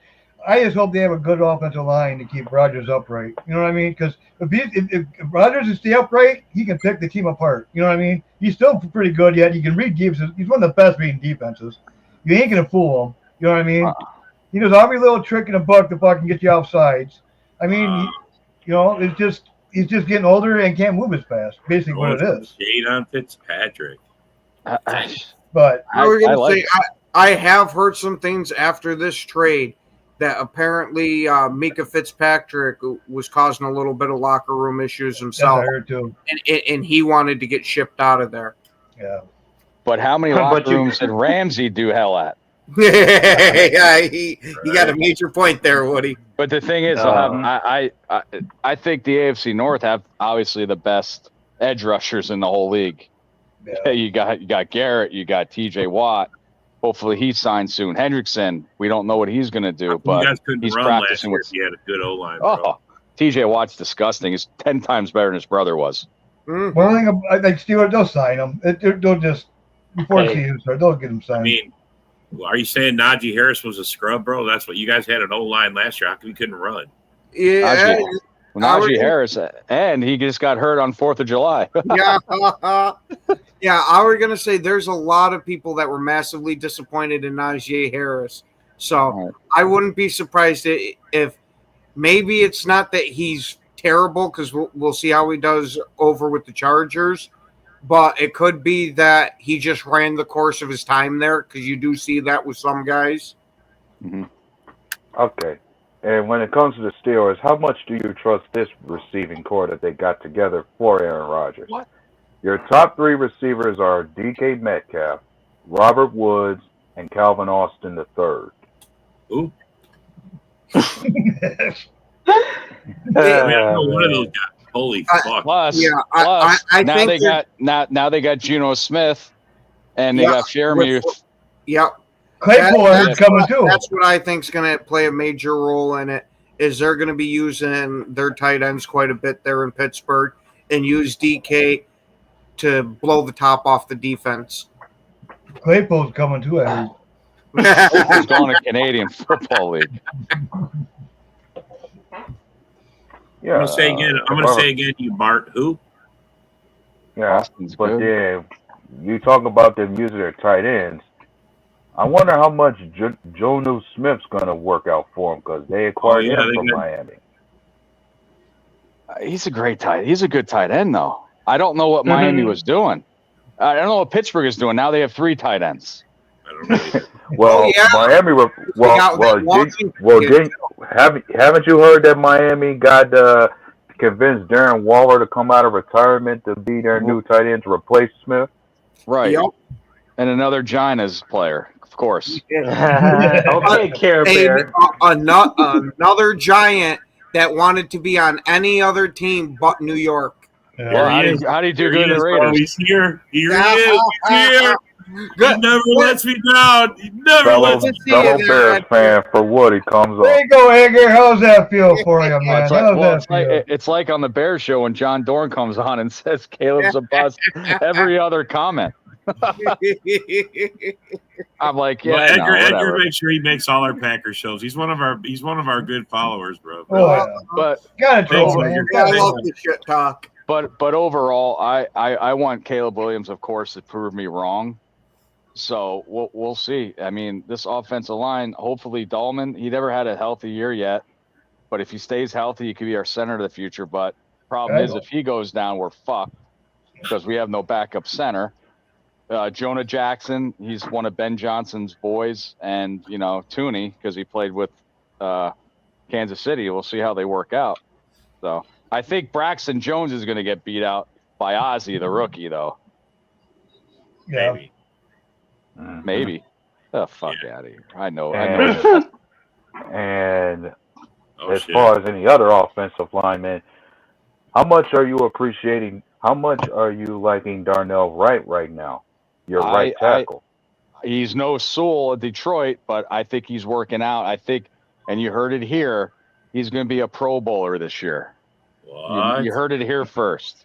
I just hope they have a good offensive line to keep Rodgers upright. You know what I mean? Because if Rodgers is stay upright, he can pick the team apart. You know what I mean? He's still pretty good yet. He can read defenses. He's one of the best reading defenses. You ain't gonna fool him. You know what I mean? He knows every little trick in the book to fucking get you offsides. I mean, it's just he's just getting older and can't move as fast. Basically, what it is. Shade on Fitzpatrick. But I have heard some things after this trade that apparently Mika Fitzpatrick was causing a little bit of locker room issues himself. I heard too. And he wanted to get shipped out of there. Yeah. But how many locker rooms did Ramsey do hell at? Yeah, he got a major point there, Woody. But the thing is, I think the AFC North have obviously the best edge rushers in the whole league. Yeah. You got Garrett, you got TJ Watt. Hopefully he signs soon. Hendrickson, we don't know what he's going to do, but you guys couldn't he's run practicing last year with. if he had a good O-line, bro. Oh, TJ Watt's disgusting. He's 10 times better than his brother was. Mm-hmm. One thing I think Steelers, they'll sign him. They'll just before the season starts, they'll get him signed. I mean, are you saying Najee Harris was a scrub, bro? That's what you guys had an O-line last year. How come you couldn't run? Yeah. Najee Harris, and he just got hurt on 4th of July. Yeah, I was going to say there's a lot of people that were massively disappointed in Najee Harris. So I wouldn't be surprised if maybe it's not that he's terrible, because we'll see how he does over with the Chargers, but it could be that he just ran the course of his time there, because you do see that with some guys. Mm-hmm. Okay. And when it comes to the Steelers, how much do you trust this receiving core that they got together for Aaron Rodgers? What? Your top 3 receivers are DK Metcalf, Robert Woods, and Calvin Austin III. Ooh. I mean, I don't know one of those guys. Holy fuck! Plus, I now think they got now they got Geno Smith, and they got Freiermuth. Yep. Claypool is coming too. That's what I think is going to play a major role in it. Is they're going to be using their tight ends quite a bit there in Pittsburgh, and use DK to blow the top off the defense. Claypool's coming too. I He's going to Canadian Football League. Yeah. I'm gonna say again. You Bart who? Yeah. Austin's But good. then you talk about them using their tight ends. I wonder how much Jonnu Smith's gonna work out for him, because they acquired him from Miami. He's a great tight. He's a good tight end, though. I don't know what Miami was doing. I don't know what Pittsburgh is doing. Now they have 3 tight ends. I don't know. Well, Miami. Haven't you heard that Miami got convinced Darren Waller to come out of retirement to be their new tight end to replace Smith? Right. Yep. And another Giants player, of course. Okay, Care Bear. Another Giant that wanted to be on any other team but New York. Well, how do you do good in the Raiders? He's here. Here he is. He's here. Good. He never lets me down. He never lets me down. Fellow Bears fan for Woody comes There up. you go, Edgar. How's that feel for you, man? It's like on the Bears show when John Dorn comes on and says Caleb's a bust. Every other comment. I'm like, yeah. Well, Edgar whatever. makes sure he makes all our Packers shows. He's one of our good followers, bro. Oh, yeah. But Gotta Thanks, troll, man. man. I love the shit talk. But overall, I want Caleb Williams, of course, to prove me wrong. So we'll see. I mean, this offensive line, hopefully Dahlman, he never had a healthy year yet. But if he stays healthy, he could be our center of the future. But problem is, if he goes down, we're fucked because we have no backup center. Jonah Jackson, he's one of Ben Johnson's boys, and Tooney, because he played with Kansas City. We'll see how they work out. So I think Braxton Jones is going to get beat out by Ozzie, the rookie, though. Yeah. Maybe. Maybe. Oh, fuck out of here. I know. And as far as any other offensive lineman, how much are you appreciating? How much are you liking Darnell Wright right now? Your right tackle. He's no Sewell at Detroit, but I think he's working out. I think, and you heard it here, he's going to be a Pro Bowler this year. What? You heard it here first.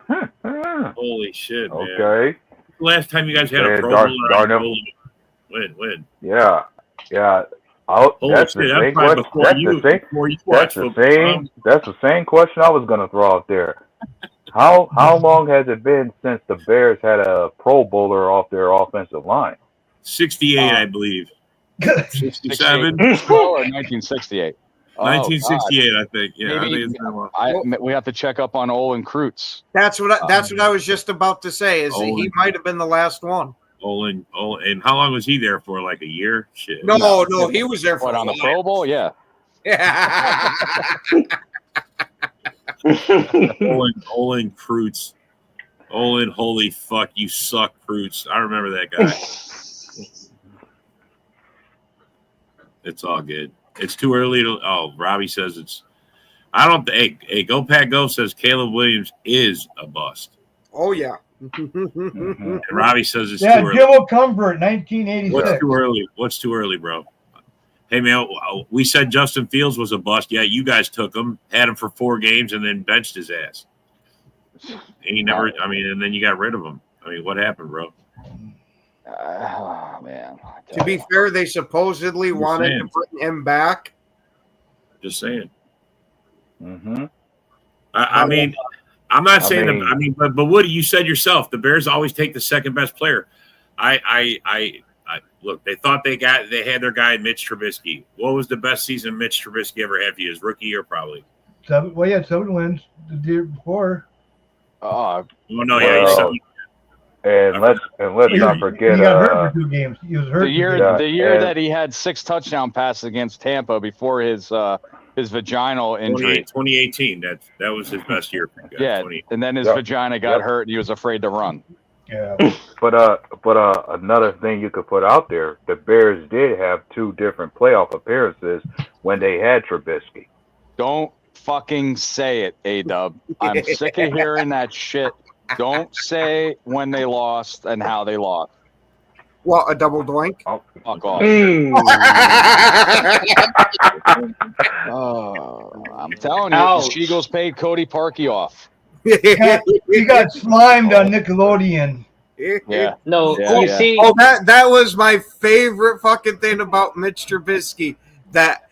Holy shit, man. Okay. Last time you guys had a Pro Bowler, Darnell. When? Yeah. That's the same question. That's the same question I was going to throw out there. How long has it been since the Bears had a Pro Bowler off their offensive line? 68, I believe. 67 or 1968. 1968, I think. Yeah, Maybe, I think we have to check up on Olin Kreutz. That's what I was just about to say. Is Olin. He might have been the last one. Olin, and how long was he there for? Like a year? Shit. No, he was there for on the Pro Bowl. Yeah. Olin Kreutz. Olin, holy fuck, you suck, Kreutz. I remember that guy. It's all good. It's too early to. Oh, Robbie says it's. I don't. Hey, Go Pack Go says Caleb Williams is a bust. Oh yeah. And Robbie says it's too early. Jimbo Comfort, 1986. What's too early, bro? Hey man, we said Justin Fields was a bust. Yeah, you guys took him, had him for 4 games, and then benched his ass. And he never. I mean, and then you got rid of him. I mean, what happened, bro? Oh man. To be fair, they supposedly wanted to bring him back. Just saying. Mm-hmm. I mean, I'm not saying. I mean, but Woody, you said yourself, the Bears always take the second best player. I look. They thought they had their guy Mitch Trubisky. What was the best season Mitch Trubisky ever had for you? His rookie year, probably. 7. Well, he had 7 wins the year before. Oh no, yeah. And let's not forget. He got hurt for 2 games. He was hurt. The year that he had 6 touchdown passes against Tampa before his vaginal injury. 2018. That was his best year. Yeah, and then his vagina got hurt, and he was afraid to run. Yeah. But another thing you could put out there, the Bears did have 2 different playoff appearances when they had Trubisky. Don't fucking say it, A-Dub. I'm sick of hearing that shit. Don't say when they lost and how they lost. What, a double doink? Oh. Fuck off. I'm telling you, the Eagles paid Cody Parkey off. He got slimed on Nickelodeon. Yeah. No, Yeah, you yeah. see, Oh, that was my favorite fucking thing about Mitch Trubisky. That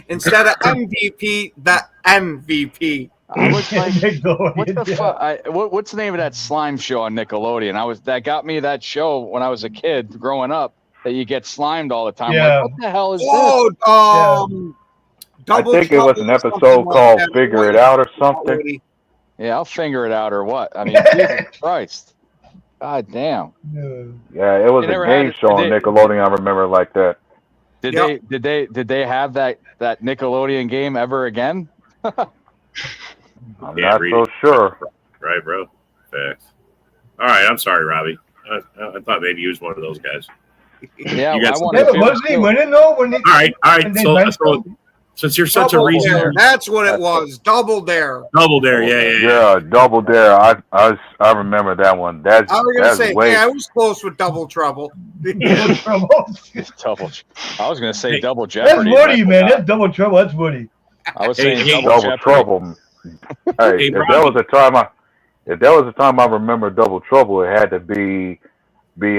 instead of MVP, that MVP. I was like, Nickelodeon, what the yeah. fuck? What's the name of that slime show on Nickelodeon? That got me that show when I was a kid growing up. That you get slimed all the time. Yeah. Like, what the hell is this? Oh, I think it was an episode called Figure It Out or something. Yeah, I'll finger it out or what? I mean, Jesus Christ. God damn. Yeah, it was You a never game had- show on did they- Nickelodeon. I remember like that. Did Yep. they have that Nickelodeon game ever again? I'm Yeah, not read so it. sure. Right, bro. Facts. All right, I'm sorry, Robbie. I thought maybe he was one of those guys. Yeah, You got I some- wanted Yeah, but to. wasn't he winning though? When he, All right. when they benched So him? since you're such a Double Dare. reasonable That's what it was. Double Dare. double dare, yeah. Yeah, Double Dare. I remember that one. That's I was gonna that's say, way. I was close with Double Trouble. Double. I was gonna say Hey, double That's Jeopardy. Woody, but man. That's double trouble. That's Woody. I was Hey, saying hey, double Double Jeopardy. Trouble. Hey, if that was a time I remember Double Trouble, it had to be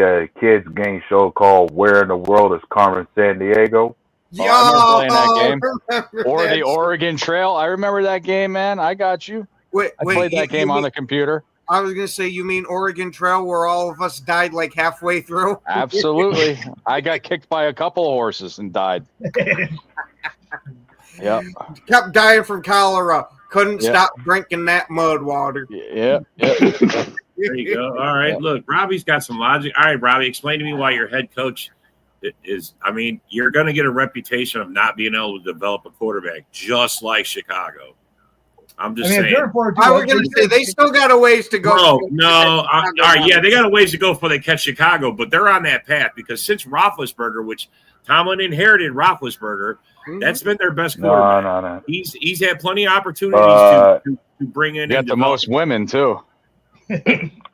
a kids game show called Where in the World is Carmen Sandiego? I remember playing that game. remember Or that the Oregon Trail. I remember that game, man. I got you. Wait, I played that game on the mean, computer. I was gonna say, you mean Oregon Trail, where all of us died like halfway through? Absolutely. I got kicked by a couple of horses and died. Yep. Kept dying from cholera. Couldn't Yeah. stop drinking that mud water. Yep. There you go. All right. Yeah. Look, Robbie's got some logic. All right, Robbie, explain to me why your head coach is. I mean, you're going to get a reputation of not being able to develop a quarterback, just like Chicago. I'm just saying. I was going to say they still got a ways to go. No. All right, yeah, they got a ways to go before they catch Chicago, but they're on that path because since Roethlisberger, which Tomlin inherited Roethlisberger, that's been their best quarterback. No. He's had plenty of opportunities to bring in. You got the most women too.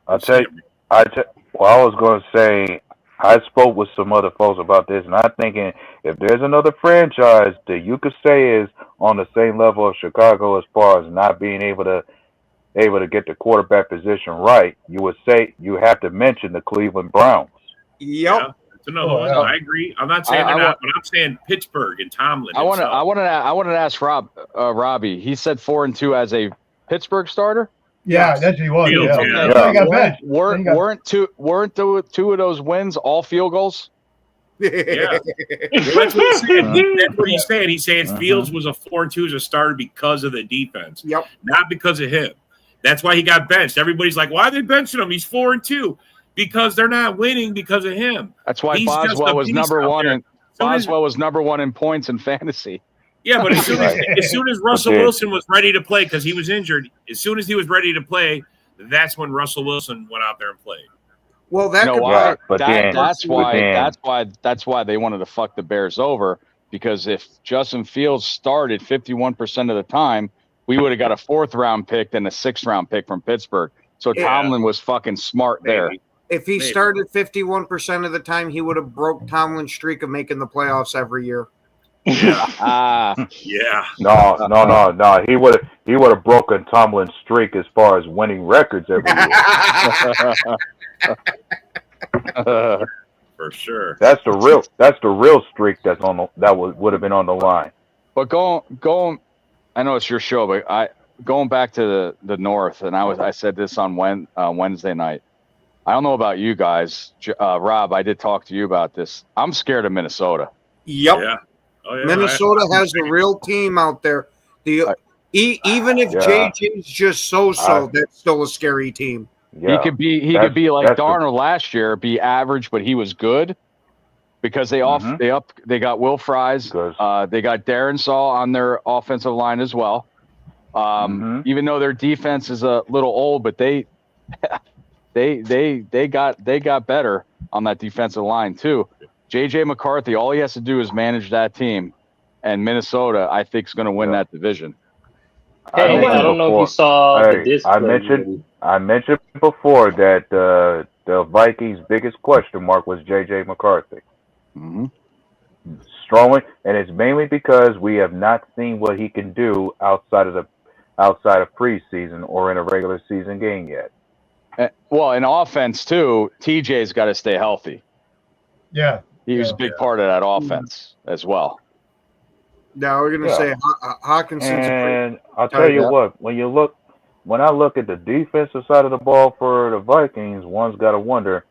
I'll tell you. Well, I was going to say, I spoke with some other folks about this, and I'm thinking if there's another franchise that you could say is on the same level of Chicago as far as not being able to get the quarterback position right, you would say you have to mention the Cleveland Browns. Yep. Yeah, that's another one. I agree. I'm not saying they're not, but I'm saying Pittsburgh and Tomlin. I want to ask Robbie. He said 4-2 as a Pittsburgh starter. Yeah, that's what he was. Fields, Yeah. He got benched. Weren't two of those wins all field goals? Yeah. That's what he's saying. He's saying Fields was a 4-2 as a starter because of the defense. Yep. Not because of him. That's why he got benched. Everybody's like, why are they benching him? He's 4-2. Because they're not winning because of him. That's why Boswell was number one was number one in points in fantasy. Yeah, but as soon as Russell Wilson was ready to play because he was injured, as soon as he was ready to play, that's when Russell Wilson went out there and played. Well, that's why they wanted to fuck the Bears over, because if Justin Fields started 51% of the time, we would have got a 4th round pick than a 6th round pick from Pittsburgh. So Tomlin was fucking smart there. If he started 51% of the time, he would have broke Tomlin's streak of making the playoffs every year. Yeah. No. He would have broken Tomlin's streak as far as winning records every year. For sure. That's the real streak would have been on the line. But going I know it's your show, but going back to the North, and I said this on Wednesday night. I don't know about you guys, Rob. I did talk to you about this. I'm scared of Minnesota. Yep. Yeah. Oh, yeah, Minnesota has a real team out there. Even if JJ's just so, that's still a scary team. Yeah. He could be like Darnold last year, be average, but he was good because they got Will Fries, they got Darren Saul on their offensive line as well. Even though their defense is a little old, but they got better on that defensive line too. JJ McCarthy, all he has to do is manage that team, and Minnesota, I think, is going to win that division. I don't know if you saw the display. I mentioned before that the Vikings' biggest question mark was JJ McCarthy. Strongly, and it's mainly because we have not seen what he can do outside of preseason or in a regular season game yet. Well, in offense too, TJ's got to stay healthy. Yeah. He was a big part of that offense as well. Now we're going to say Hawkinson's. And I'll tell you what, when I look at the defensive side of the ball for the Vikings, one's got to wonder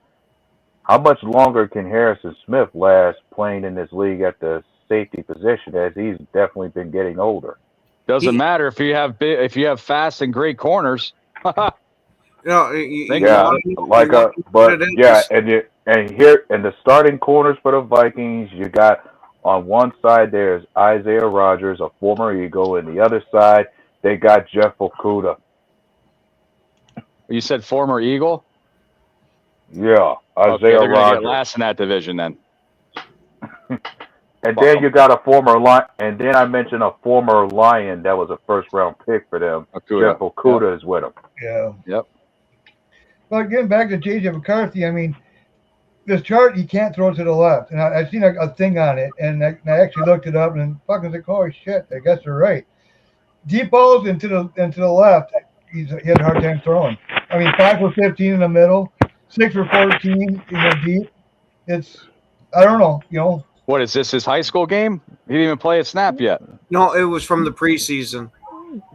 how much longer can Harrison Smith last playing in this league at the safety position, as he's definitely been getting older. Doesn't matter if you have fast and great corners. And the starting corners for the Vikings, you got on one side there's Isaiah Rodgers, a former Eagle, and the other side they got Jeff Okudah. You said former Eagle? Yeah, Isaiah they're Rodgers. Get last in that division then. And then you got a former Lion, and then I mentioned a former Lion that was a first-round pick for them. Jeff Okudah is with them. Yeah. Yep. But getting back to J.J. McCarthy, I mean, this chart, he can't throw it to the left. And I've seen a thing on it, and I actually looked it up, and fucking like, holy shit, I guess they're right. Deep balls into the left, he had a hard time throwing. I mean, 5 for 15 in the middle, 6 for 14 deep. It's, I don't know, What is this, his high school game? He didn't even play a snap yet. No, it was from the preseason.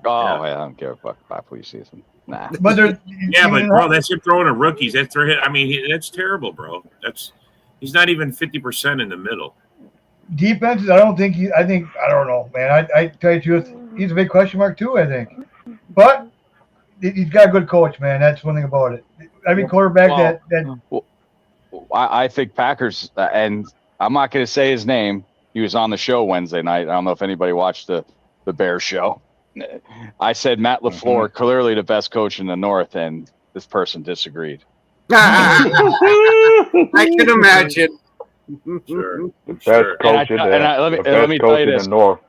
Oh, yeah, I don't give a fuck about preseason. Nah. But bro, that's him throwing to rookies. That's terrible, bro. He's not even 50% in the middle. Defenses, I don't know, man. I tell you the truth, he's a big question mark too, I think. But he's got a good coach, man. That's one thing about it. Every quarterback I think Packers, and I'm not going to say his name. He was on the show Wednesday night. I don't know if anybody watched the Bears show. I said Matt LaFleur, clearly the best coach in the North, and this person disagreed. I can imagine. Sure. The best coach in the North.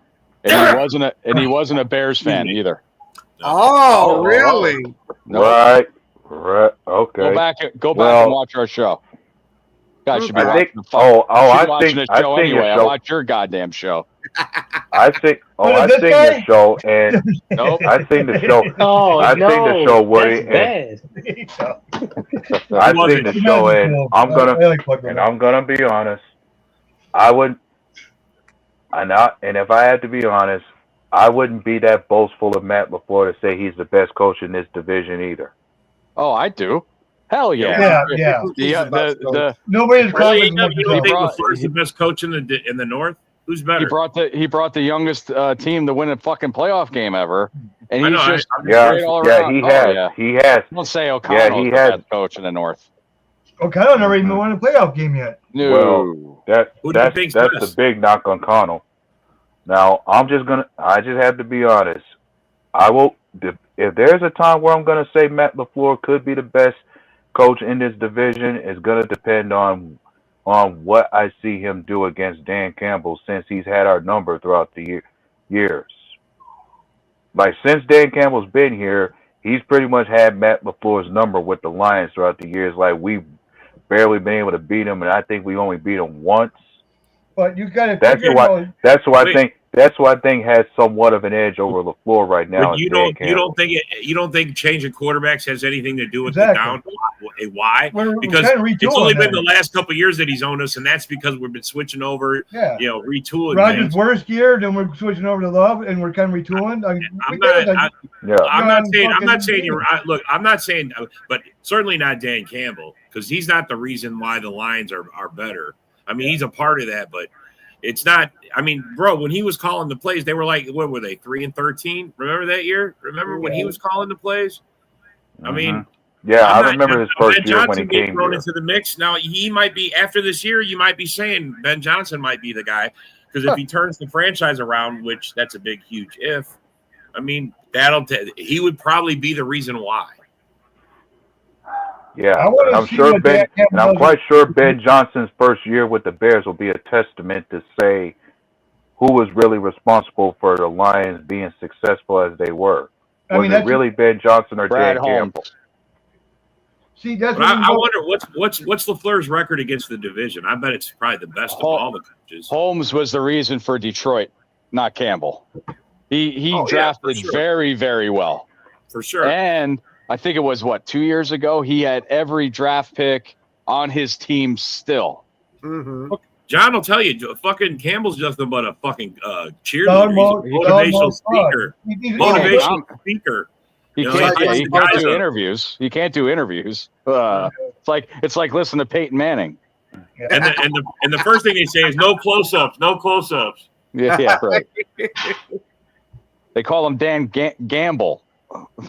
And he wasn't a Bears fan either. Oh, really? No. Right. Okay. Go back and watch our show. Guys should be watching the show anyway. I watch your goddamn show. I seen the show, and Nope. I seen the show. I've seen the show, Woody, and I've seen the show, and I'm gonna be honest. And if I had to be honest, I wouldn't be that boastful of Matt LaFleur to say he's the best coach in this division either. Oh, I do. Hell yeah. Nobody's calling You think LaFleur's the best coach in the North? Who's better? He brought the youngest team to win a fucking playoff game ever, and he's just great all around. He has. Don't say O'Connell's the best coach in the North. O'Connell never even won a playoff game yet. No. Well, that's the big knock on Connell. Now I just have to be honest. If there's a time where I'm gonna say Matt LaFleur could be the best coach in this division, it's gonna depend on what I see him do against Dan Campbell, since he's had our number throughout the years. Like, since Dan Campbell's been here, he's pretty much had Matt LaFleur's number with the Lions throughout the years. Like, we've barely been able to beat him, and I think we only beat him once. But you got to. That's why I think has somewhat of an edge over LaFleur right now. But you don't think changing quarterbacks has anything to do with the down? Why? Because it's only been the last couple of years that he's owned us, and that's because we've been switching over. Yeah. Retooling. Rodgers' worst year, then we're switching over to Love, and we're kind of retooling. I'm not saying you're. Look, I'm not saying, but certainly not Dan Campbell, because he's not the reason why the Lions are better. I mean, he's a part of that, but it's not. I mean, bro, when he was calling the plays, they were like, what were they, 3-13? Remember that year? Remember when he was calling the plays? I mean, I remember his first year when he came thrown into the mix. Now he might be, after this year, you might be saying Ben Johnson might be the guy, because if he turns the franchise around, which that's a big, huge if. I mean, he would probably be the reason why. Yeah, I'm quite sure Ben Johnson's first year with the Bears will be a testament to say who was really responsible for the Lions being successful as they were. Was it really Ben Johnson or Dan Campbell? See, that's I wonder what's LaFleur's record against the division. I bet it's probably the best of all the coaches. Holmes was the reason for Detroit, not Campbell. He drafted very, very well. For sure. And I think it was 2 years ago. He had every draft pick on his team still. Mm-hmm. John will tell you, fucking Campbell's nothing but a fucking cheerleader. He's a motivational speaker. Speaker. He can't do interviews. He can't do interviews. It's like listen to Peyton Manning. And the first thing they say is no close-ups, no close-ups. Yeah, right. They call him Dan Gamble.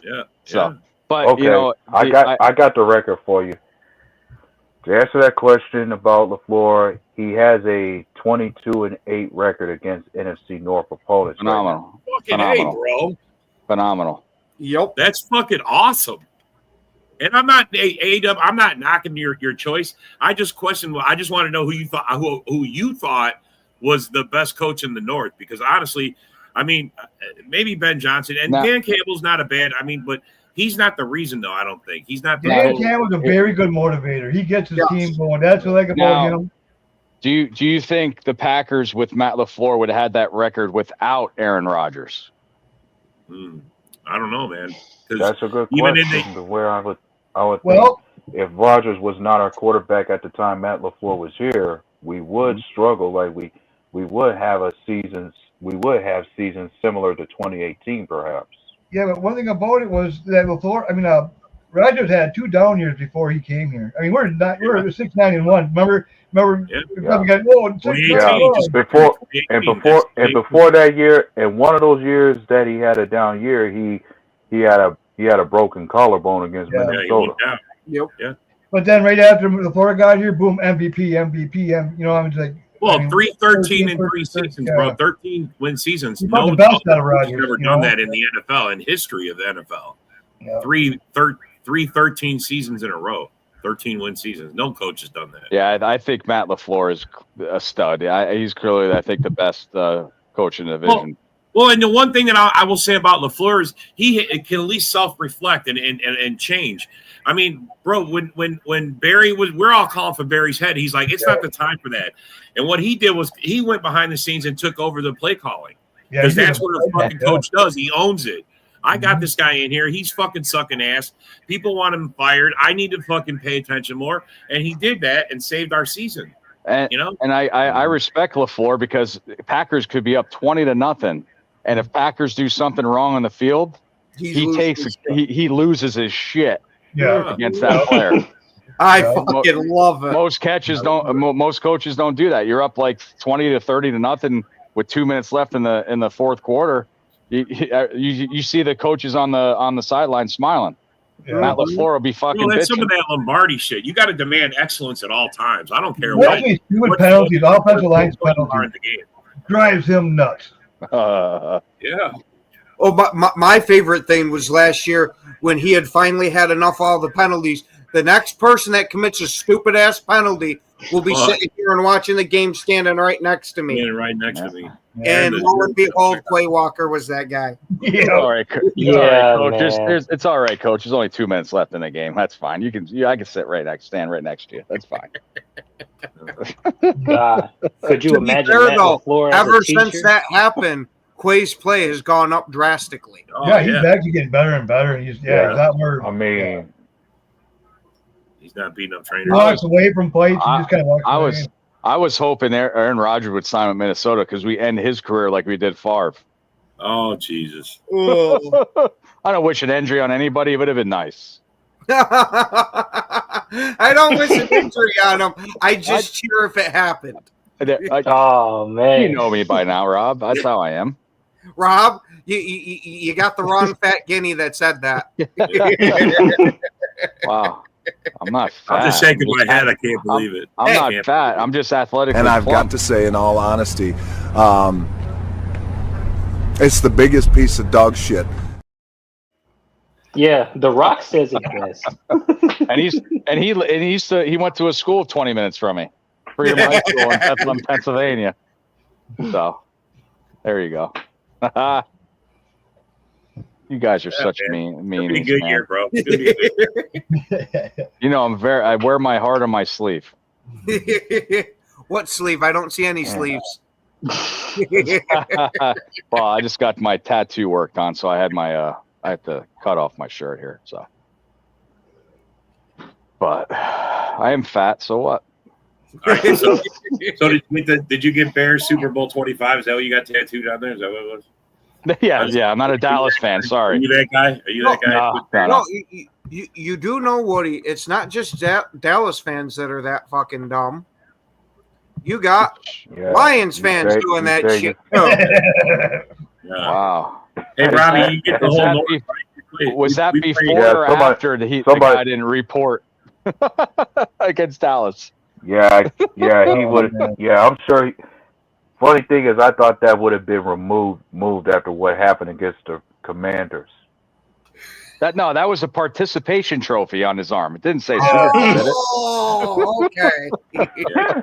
Yeah. So. But okay. I got the record for you. To answer that question about LaFleur, he has a 22-8 record against NFC North opponents. Phenomenal. Fucking Phenomenal. Bro. Phenomenal. Yep. That's fucking awesome. And I'm not I'm not knocking your choice. I just want to know who you thought was the best coach in the North, because honestly, I mean, maybe Ben Johnson and Dan Campbell's not a bad. I mean, but he's not the reason, though. I don't think he's not. Dan Campbell's a very good motivator. He gets his team going. That's what I like about him. Do you think the Packers with Matt LaFleur would have had that record without Aaron Rodgers? I don't know, man. That's a good question. Where I would think if Rodgers was not our quarterback at the time Matt LaFleur was here, we would struggle. Like we would have seasons similar to 2018, perhaps. Yeah, but one thing about it was that LaFleur, Rodgers had 2 down years before he came here. I mean, we're 6-9-1. Remember? Before that year, and one of those years that he had a down year, he had a broken collarbone against Minnesota. Yep. Yeah. But then right after LaFleur got here, boom, MVP. Well, I mean, 3-13 in 3 seasons, bro. 13 win seasons. He brought No the best out of coach has Rodgers, ever you done know? that in the NFL, in history of the NFL. Yeah. 13 seasons in a row. 13 win seasons. No coach has done that. Yeah, I think Matt LaFleur is a stud. He's clearly, I think, the best coach in the division. Well, and the one thing that I will say about LaFleur is he can at least self-reflect and change. I mean, bro, when Barry was, we're all calling for Barry's head. He's like, it's not the time for that. And what he did was he went behind the scenes and took over the play calling. Because that's what a fucking coach does. He owns it. I got this guy in here. He's fucking sucking ass. People want him fired. I need to fucking pay attention more. And he did that and saved our season. And, you know? And I respect LaFleur because Packers could be up 20-0. And if Packers do something wrong on the field, he loses his shit against that player. I fucking love it. Most coaches don't do that. You're up like 20-30-0 with 2 minutes left in the fourth quarter. You see the coaches on the sideline smiling. Yeah. Matt LaFleur will be fucking. That's bitching. some of that Lombardi shit. You got to demand excellence at all times. I don't care what penalties, offensive line penalties are in the game. Drives him nuts. Yeah. Oh, my favorite thing was last year when he had finally had enough of all the penalties. The next person that commits a stupid ass penalty will be sitting here and watching the game, standing right next to me. Standing right next to me. And lo and behold, Quay Walker was that guy. Yeah, all right, coach. It's all right, coach. There's only 2 minutes left in the game. That's fine. I can stand right next to you. That's fine. Could you imagine fair, Matt LaFleur ever since that happened, Quay's play has gone up drastically. He's actually getting better and better. He's not more. I mean, he's not beating up trainers. He walks away from plates. He just kind of walks away. I was hoping Aaron Rodgers would sign with Minnesota because we end his career like we did Favre. Oh, Jesus. I don't wish an injury on anybody. It would have been nice. I don't wish an injury on him. I just cheer if it happened. Oh, man. You know me by now, Rob. That's how I am. Rob, you got the wrong fat guinea that said that. Wow. I'm not fat. I'm just shaking my head. I can't believe it. I'm not fat. I'm just athletic. And I've got to say, in all honesty, it's the biggest piece of dog shit. Yeah, The Rock says it best. he went to a school 20 minutes from me, Freedom High School in Bethlehem, Pennsylvania. So, there you go. You guys are such meanies, be a good year, bro. It's gonna be a good year. You know, I wear my heart on my sleeve. What sleeve? I don't see any sleeves. Well, I just got my tattoo worked on, so I had I have to cut off my shirt here. So, but I am fat. So what? All right, so did you get Bears Super Bowl 25? Is that what you got tattooed on there? Is that what it was? Yeah. I'm not a Dallas fan. Sorry. Are you that guy? Are you that guy? No, you do know, Woody. It's not just Dallas fans that are that fucking dumb. You got Lions fans doing that shit. Wow. Hey, Robbie, you get the whole. Was that before or after the guy didn't report against Dallas? Yeah, he would. Yeah, I'm sure. Funny thing is, I thought that would have been moved after what happened against the Commanders. That was a participation trophy on his arm. It didn't say Super Bowl, did it? Oh, okay. Yeah.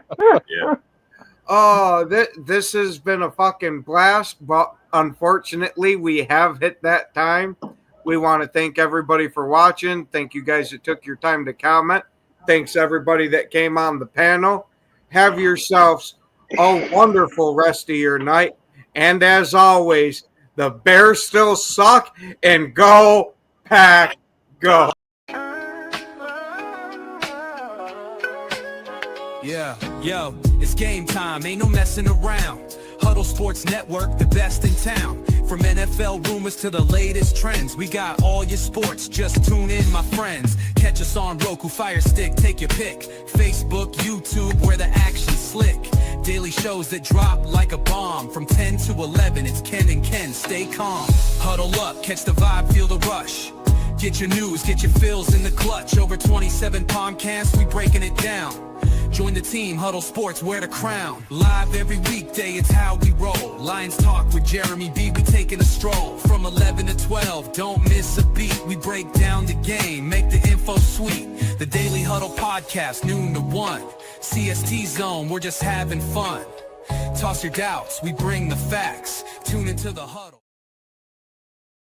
Oh, this has been a fucking blast, but unfortunately, we have hit that time. We want to thank everybody for watching. Thank you guys that took your time to comment. Thanks everybody that came on the panel. Have yourselves a wonderful rest of your night. And as always, the Bears still suck, and go Pack go. Yeah, yo, it's game time, ain't no messing around. Huddle Sports Network, the best in town. From NFL rumors to the latest trends, we got all your sports, just tune in, my friends. Catch us on Roku, Fire Stick, take your pick. Facebook, YouTube, where the action's slick. Daily shows that drop like a bomb. From 10 to 11, it's Ken and Ken, stay calm. Huddle up, catch the vibe, feel the rush. Get your news, get your fills in the clutch. Over 27 podcasts, we breaking it down. Join the team, Huddle Sports, wear the crown. Live every weekday, it's how we roll. Lions Talk with Jeremy B, we taking a stroll. From 11 to 12, don't miss a beat. We break down the game, make the info sweet. The Daily Huddle Podcast, noon to 1. CST Zone, we're just having fun. Toss your doubts, we bring the facts. Tune into the Huddle.